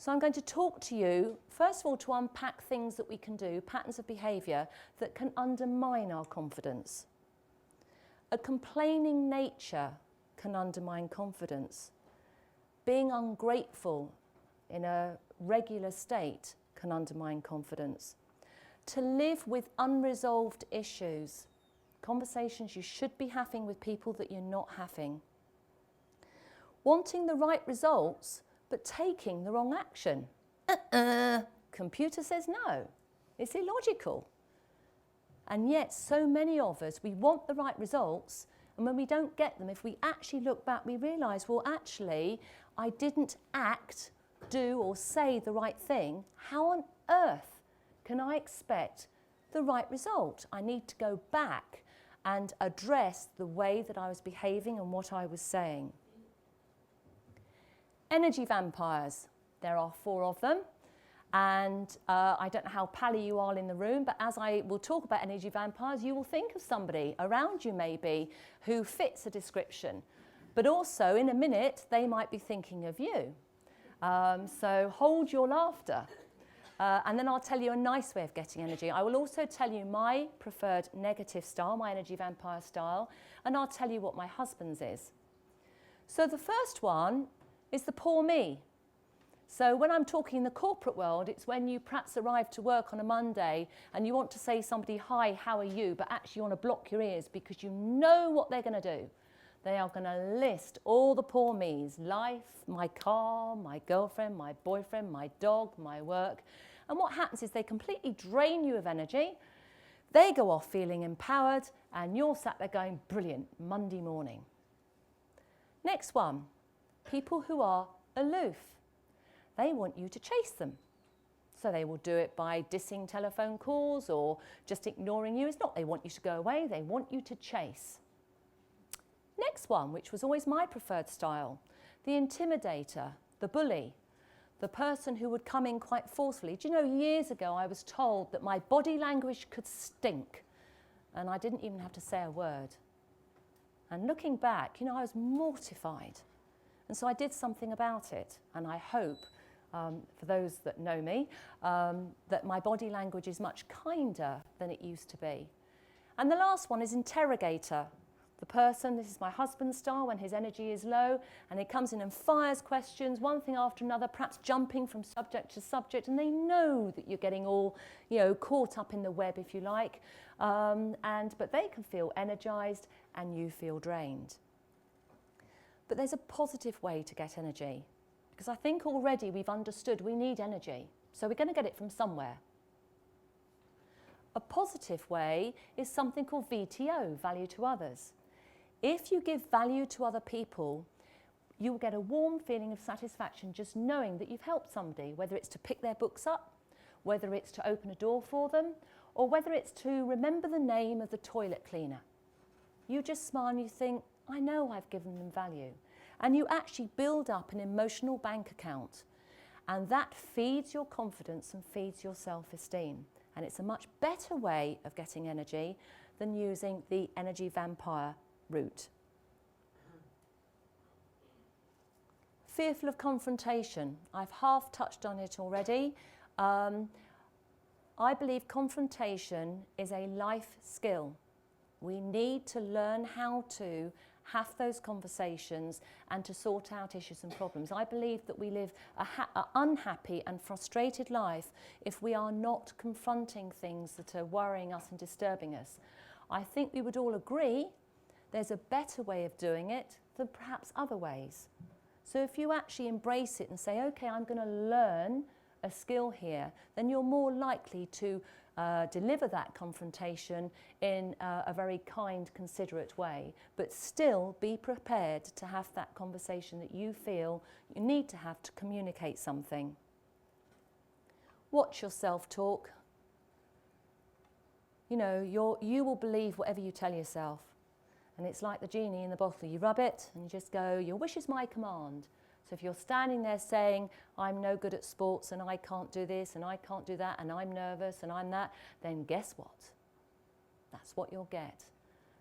So I'm going to talk to you, first of all, to unpack things that we can do, patterns of behaviour that can undermine our confidence. A complaining nature can undermine confidence. Being ungrateful in a regular state can undermine confidence. To live with unresolved issues, conversations you should be having with people that you're not having. Wanting the right results, but taking the wrong action. Computer says no. It's illogical. And yet, so many of us, we want the right results, and when we don't get them, if we actually look back, we realise, well, actually, I didn't act, do, or say the right thing. How on earth can I expect the right result? I need to go back and address the way that I was behaving and what I was saying. Energy vampires. There are 4 of them. And I don't know how pally you are in the room, but as I will talk about energy vampires, you will think of somebody around you maybe who fits a description. But also, in a minute, they might be thinking of you. So hold your laughter. And then I'll tell you a nice way of getting energy. I will also tell you my preferred negative style, my energy vampire style, and I'll tell you what my husband's is. So the first one is the poor me. So when I'm talking in the corporate world, it's when you perhaps arrive to work on a Monday and you want to say to somebody, hi, how are you? But actually you want to block your ears because you know what they're going to do. They are going to list all the poor me's, life, my car, my girlfriend, my boyfriend, my dog, my work. And what happens is they completely drain you of energy. They go off feeling empowered and you're sat there going, brilliant, Monday morning. Next one, people who are aloof. They want you to chase them. So they will do it by dissing telephone calls or just ignoring you. It's not they want you to go away, they want you to chase. Next one, which was always my preferred style, the intimidator, the bully, the person who would come in quite forcefully. Do you know, years ago I was told that my body language could stink and I didn't even have to say a word. And looking back, you know, I was mortified. And so I did something about it, and I hope, for those that know me, that my body language is much kinder than it used to be. And the last one is interrogator. The person, this is my husband's style, when his energy is low, and he comes in and fires questions, one thing after another, perhaps jumping from subject to subject, and they know that you're getting all, you know, caught up in the web, if you like, but they can feel energized and you feel drained. But there's a positive way to get energy, because I think already we've understood we need energy, so we're going to get it from somewhere. A positive way is something called VTO, value to others. If you give value to other people, you will get a warm feeling of satisfaction just knowing that you've helped somebody, whether it's to pick their books up, whether it's to open a door for them, or whether it's to remember the name of the toilet cleaner. You just smile and you think, I know I've given them value. And you actually build up an emotional bank account. And that feeds your confidence and feeds your self-esteem. And it's a much better way of getting energy than using the energy vampire route. Fearful of confrontation. I've half touched on it already. I believe confrontation is a life skill. We need to learn how to have those conversations and to sort out issues and problems. I believe that we live an unhappy and frustrated life if we are not confronting things that are worrying us and disturbing us. I think we would all agree there's a better way of doing it than perhaps other ways. So if you actually embrace it and say, okay, I'm going to learn a skill here, then you're more likely to deliver that confrontation in a very kind, considerate way, but still be prepared to have that conversation that you feel you need to have to communicate something. Watch your self-talk. You know, you will believe whatever you tell yourself. And it's like the genie in the bottle. You rub it and you just go, your wish is my command. So if you're standing there saying, I'm no good at sports and I can't do this and I can't do that and I'm nervous and I'm that, then guess what? That's what you'll get.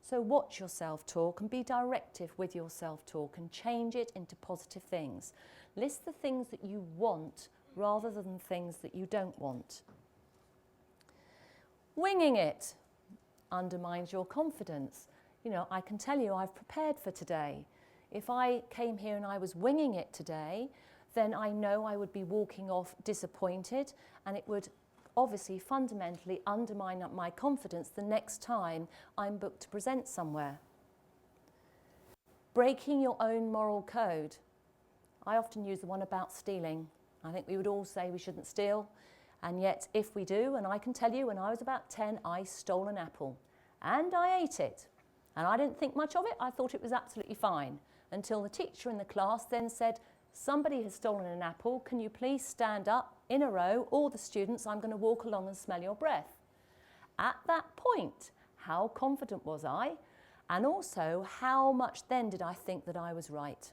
So watch your self-talk and be directive with your self-talk and change it into positive things. List the things that you want rather than things that you don't want. Winging it undermines your confidence. You know, I can tell you I've prepared for today. If I came here and I was winging it today, then I know I would be walking off disappointed, and it would obviously fundamentally undermine my confidence the next time I'm booked to present somewhere. Breaking your own moral code. I often use the one about stealing. I think we would all say we shouldn't steal, and yet if we do, and I can tell you when I was about 10, I stole an apple and I ate it. And I didn't think much of it. I thought it was absolutely fine until the teacher in the class then said, somebody has stolen an apple. Can you please stand up in a row? All the students, I'm going to walk along and smell your breath. At that point, how confident was I? And also, how much then did I think that I was right?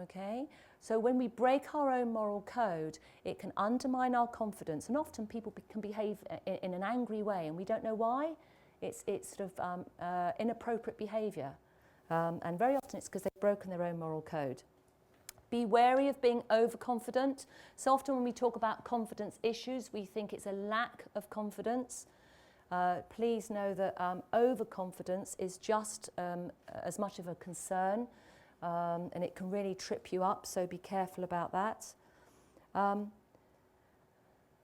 Okay? So when we break our own moral code, it can undermine our confidence. And often people can behave in an angry way, and we don't know why. It's sort of inappropriate behaviour. And very often it's because they've broken their own moral code. Be wary of being overconfident. So often when we talk about confidence issues, we think it's a lack of confidence. Please know that overconfidence is just as much of a concern, and it can really trip you up, so be careful about that.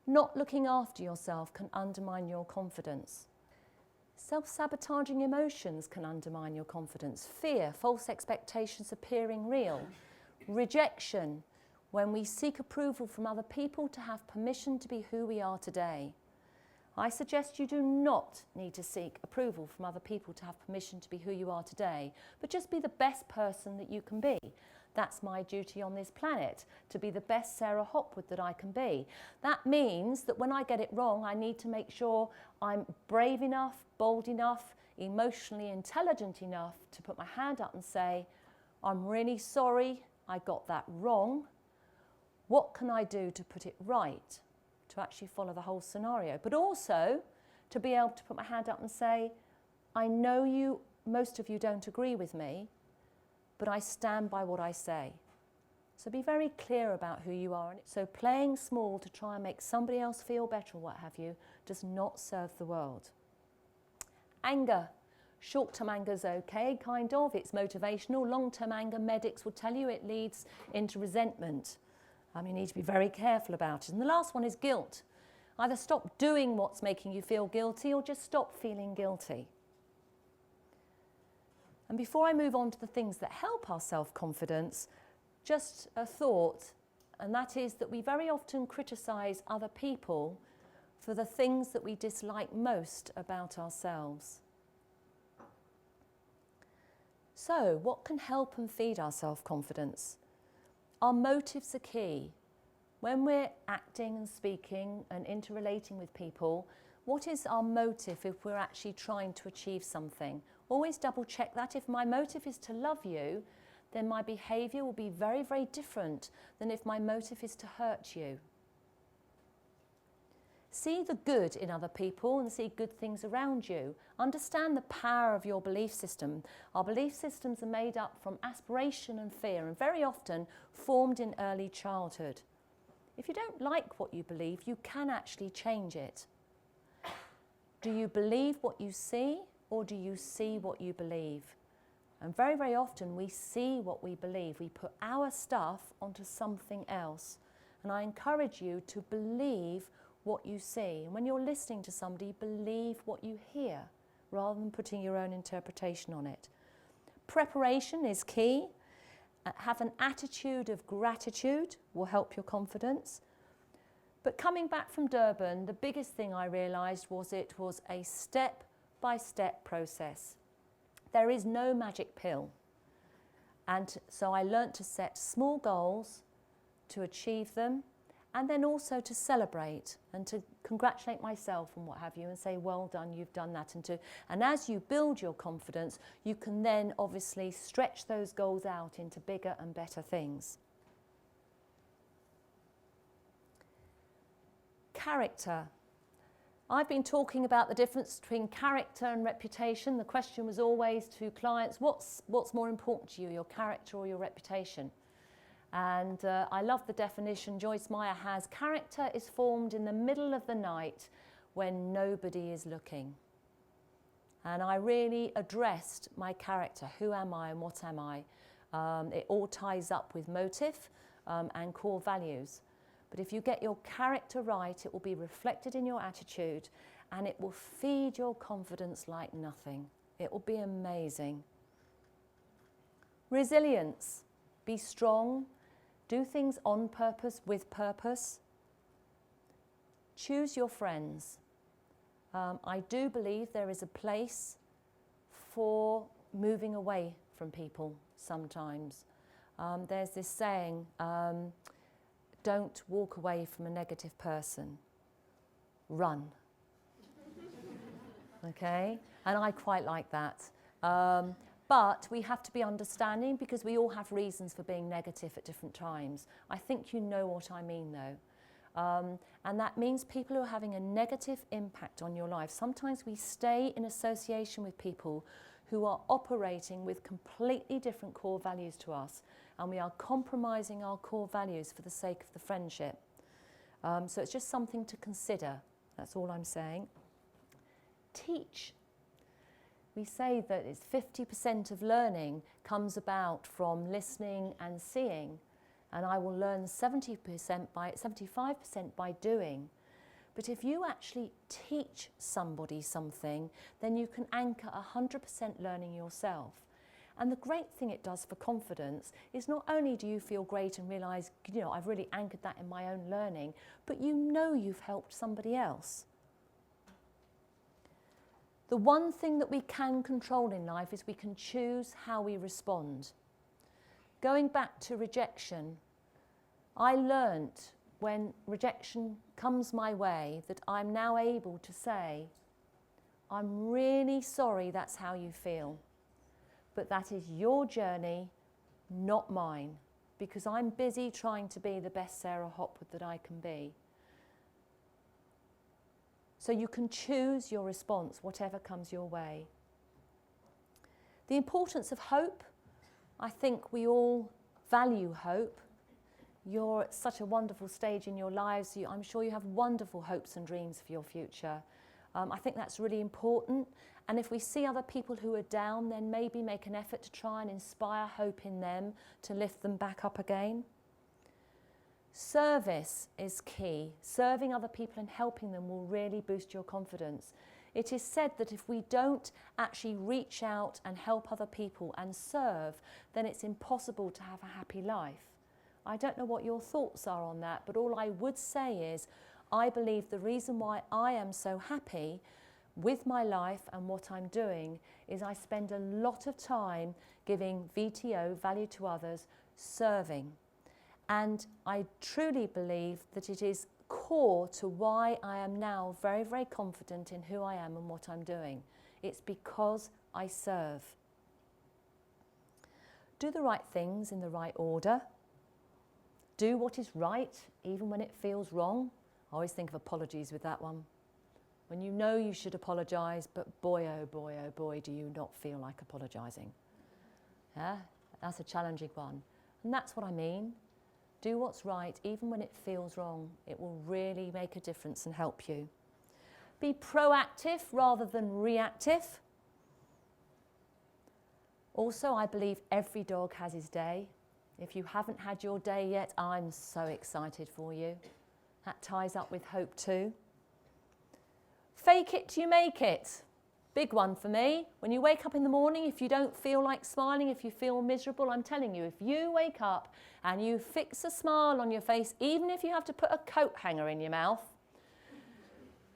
Not looking after yourself can undermine your confidence. Self-sabotaging emotions can undermine your confidence. Fear, false expectations appearing real. Rejection, when we seek approval from other people to have permission to be who we are today. I suggest you do not need to seek approval from other people to have permission to be who you are today, but just be the best person that you can be. That's my duty on this planet, to be the best Sarah Hopwood that I can be. That means that when I get it wrong, I need to make sure I'm brave enough, bold enough, emotionally intelligent enough to put my hand up and say, I'm really sorry, I got that wrong. What can I do to put it right? To actually follow the whole scenario, but also to be able to put my hand up and say, I know most of you don't agree with me, but I stand by what I say. So be very clear about who you are. So playing small to try and make somebody else feel better or what have you does not serve the world. Anger. Short-term anger is okay, kind of. It's motivational. Long-term anger, medics will tell you it leads into resentment. You need to be very careful about it. And the last one is guilt. Either stop doing what's making you feel guilty or just stop feeling guilty. And before I move on to the things that help our self-confidence, just a thought, and that is that we very often criticise other people for the things that we dislike most about ourselves. So, what can help and feed our self-confidence? Our motives are key. When we're acting and speaking and interrelating with people, what is our motive if we're actually trying to achieve something? Always double check that. If my motive is to love you, then my behaviour will be very, very different than if my motive is to hurt you. See the good in other people and see good things around you. Understand the power of your belief system. Our belief systems are made up from aspiration and fear, and very often formed in early childhood. If you don't like what you believe, you can actually change it. Do you believe what you see, or do you see what you believe? And very, very often we see what we believe. We put our stuff onto something else. And I encourage you to believe what you see. And when you're listening to somebody, believe what you hear rather than putting your own interpretation on it. Preparation is key. Have an attitude of gratitude will help your confidence. But coming back from Durban, the biggest thing I realised was it was a step-by-step process. There is no magic pill. And so I learnt to set small goals, to achieve them, and then also to celebrate and to congratulate myself and what have you and say, well done, you've done that. And as you build your confidence, you can then obviously stretch those goals out into bigger and better things. Character. I've been talking about the difference between character and reputation. The question was always to clients, what's more important to you, your character or your reputation? And I love the definition Joyce Meyer has: character is formed in the middle of the night when nobody is looking. And I really addressed my character. Who am I and what am I? It all ties up with motive and core values. But if you get your character right, it will be reflected in your attitude, and it will feed your confidence like nothing. It will be amazing. Resilience. Be strong. Do things on purpose, with purpose. Choose your friends. I do believe there is a place for moving away from people sometimes. There's this saying, don't walk away from a negative person, run. Okay? And I quite like that. But we have to be understanding, because we all have reasons for being negative at different times. I think you know what I mean, though. And that means people who are having a negative impact on your life. Sometimes we stay in association with people who are operating with completely different core values to us, and we are compromising our core values for the sake of the friendship. So it's just something to consider. That's all I'm saying. Teach. We say that it's 50% of learning comes about from listening and seeing, and I will learn 75% by doing. But if you actually teach somebody something, then you can anchor 100% learning yourself. And the great thing it does for confidence is not only do you feel great and realise, you know, I've really anchored that in my own learning, but you know you've helped somebody else. The one thing that we can control in life is we can choose how we respond. Going back to rejection, I learnt when rejection comes my way that I'm now able to say, I'm really sorry that's how you feel, but that is your journey, not mine, because I'm busy trying to be the best Sarah Hopwood that I can be. So you can choose your response, whatever comes your way. The importance of hope. I think we all value hope. You're at such a wonderful stage in your lives. I'm sure you have wonderful hopes and dreams for your future. I think that's really important. And if we see other people who are down, then maybe make an effort to try and inspire hope in them to lift them back up again. Service is key. Serving other people and helping them will really boost your confidence. It is said that if we don't actually reach out and help other people and serve, then it's impossible to have a happy life. I don't know what your thoughts are on that, but all I would say is I believe the reason why I am so happy with my life and what I'm doing is I spend a lot of time giving VTO, value to others, serving. And I truly believe that it is core to why I am now very, very confident in who I am and what I'm doing. It's because I serve. Do the right things in the right order. Do what is right, even when it feels wrong. I always think of apologies with that one. When you know you should apologise, but boy, oh boy, do you not feel like apologising. Yeah, that's a challenging one. And that's what I mean. Do what's right, even when it feels wrong. It will really make a difference and help you. Be proactive rather than reactive. Also, I believe every dog has his day. If you haven't had your day yet, I'm so excited for you. That ties up with hope too. Fake it till you make it. Big one for me. When you wake up in the morning, if you don't feel like smiling, if you feel miserable, I'm telling you, if you wake up and you fix a smile on your face, even if you have to put a coat hanger in your mouth,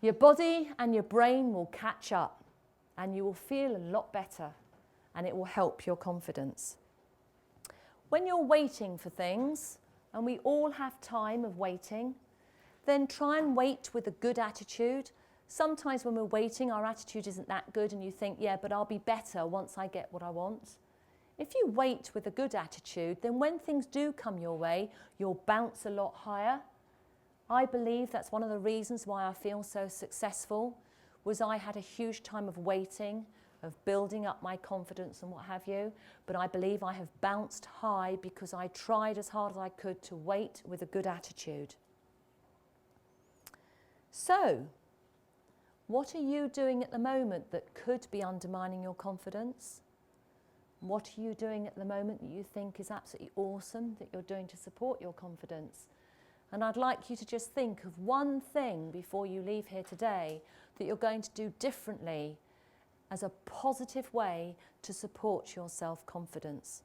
your body and your brain will catch up and you will feel a lot better and it will help your confidence. When you're waiting for things, and we all have time of waiting, then try and wait with a good attitude. Sometimes when we're waiting, our attitude isn't that good and you think, yeah, but I'll be better once I get what I want. If you wait with a good attitude, then when things do come your way, you'll bounce a lot higher. I believe that's one of the reasons why I feel so successful, was I had a huge time of waiting of building up my confidence and what have you, but I believe I have bounced high because I tried as hard as I could to wait with a good attitude. So, what are you doing at the moment that could be undermining your confidence? What are you doing at the moment that you think is absolutely awesome that you're doing to support your confidence? And I'd like you to just think of one thing before you leave here today that you're going to do differently as a positive way to support your self-confidence.